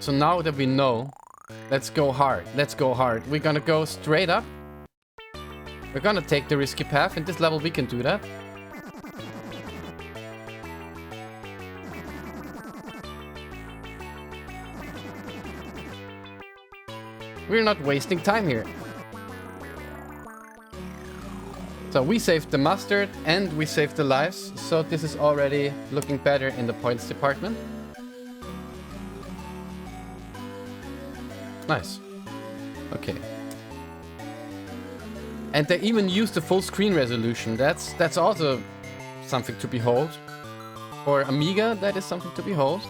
So now that we know, let's go hard. Let's go hard. We're gonna go straight up. We're gonna take the risky path. In this level, we can do that. We're not wasting time here. So we saved the mustard and we saved the lives. So this is already looking better in the points department. Nice. Okay. And they even used the full screen resolution. That's also something to behold. For Amiga, that is something to behold.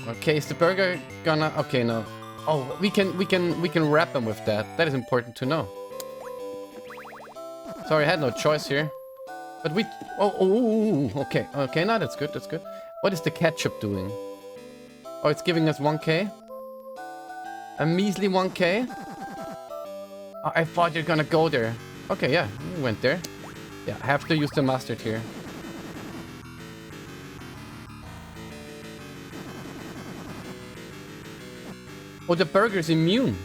Okay, is the burger gonna... Okay, no. Oh, we can wrap them with that. That is important to know. Sorry, I had no choice here. But we... Oh, okay. Okay, no, that's good, that's good. What is the ketchup doing? Oh, it's giving us 1k? A measly 1k? Oh, I thought you're gonna go there. Okay, yeah, we went there. Yeah, I have to use the mustard here. Oh, the burger's immune.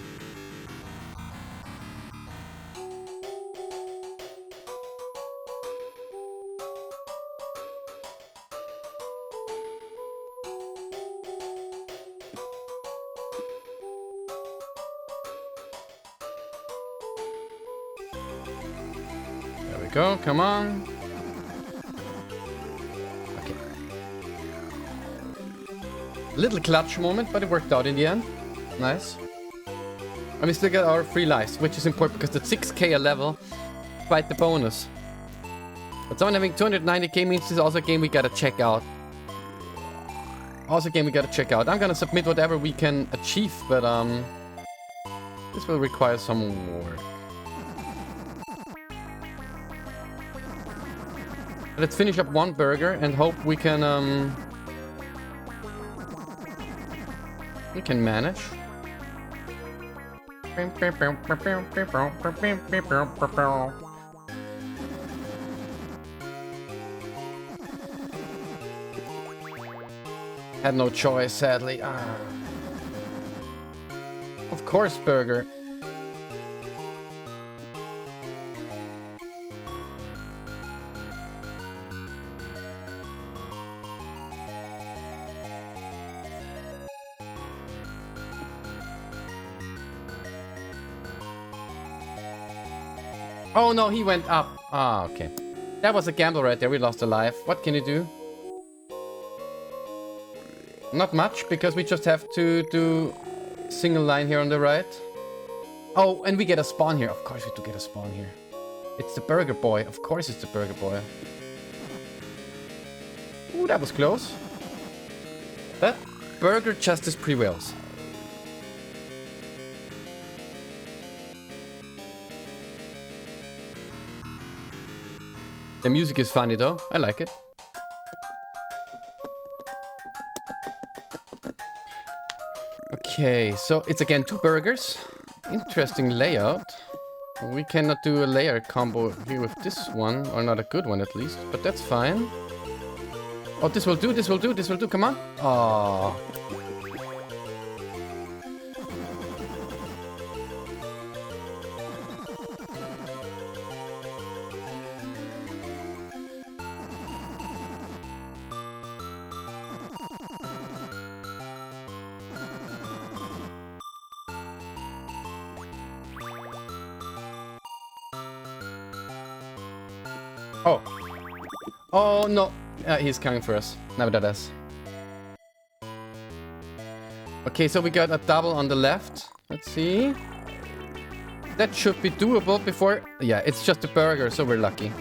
There we go, come on. Okay. Little clutch moment, but it worked out in the end. Nice. And we still get our 3 lives, which is important because the 6k a level, quite the bonus. But someone having 290k means this is also a game we gotta check out. Also a game we gotta check out. I'm gonna submit whatever we can achieve, but this will require some work. Let's finish up one burger and hope we can manage. Had no choice, sadly. Of course, burger. Oh no, he went up. Ah, okay. That was a gamble right there. We lost a life. What can you do? Not much, because we just have to do single line here on the right. Oh, and we get a spawn here. Of course we do get a spawn here. It's the burger boy. Of course it's the burger boy. Ooh, that was close. But burger justice prevails. The music is funny though, I like it. Okay, so it's again 2 burgers. Interesting layout. We cannot do a layer combo here with this one, or not a good one at least, but that's fine. Oh, this will do, this will do, this will do, come on. Oh. Oh. Oh, no. He's coming for us. Nevertheless. Okay, so we got a double on the left. Let's see. That should be doable before... Yeah, it's just a burger, so we're lucky.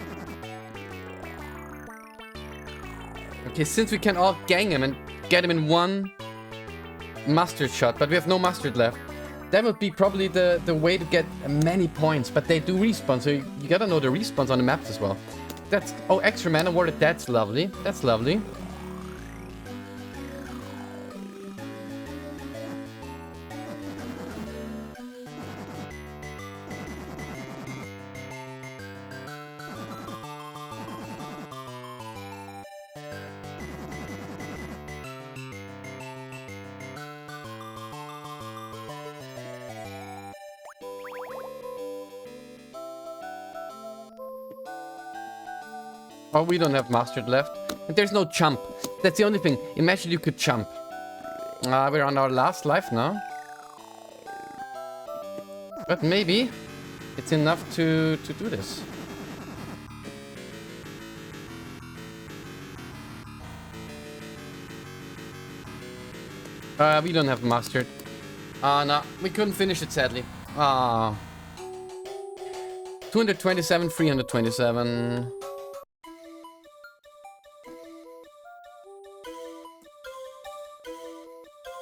Okay, since we can all gang him and get him in one mustard shot, but we have no mustard left. That would be probably the way to get many points, but they do respawn, so you gotta know the respawns on the maps as well. That's... Oh, extra mana awarded. That's lovely. That's lovely. Oh, we don't have mastered left. And there's no jump. That's the only thing. Imagine you could jump. We're on our last life now. But maybe it's enough to do this. We don't have mastered. No, we couldn't finish it, sadly. 227, 327.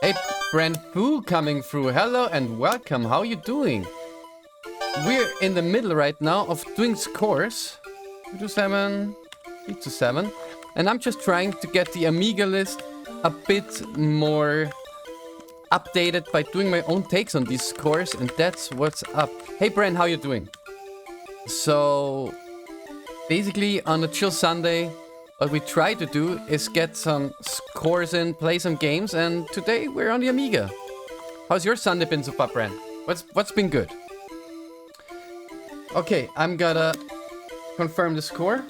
Hey, Brand Boo coming through. Hello and welcome. How you doing? We're in the middle right now of doing scores. 227, 327. And I'm just trying to get the Amiga list a bit more updated by doing my own takes on these scores, and that's what's up. Hey Bren, how you doing? So basically on a chill Sunday, what we try to do is get some scores in, play some games, and today we're on the Amiga. How's your Sunday been so far, Bren? What's been good? Okay, I'm gonna confirm the score.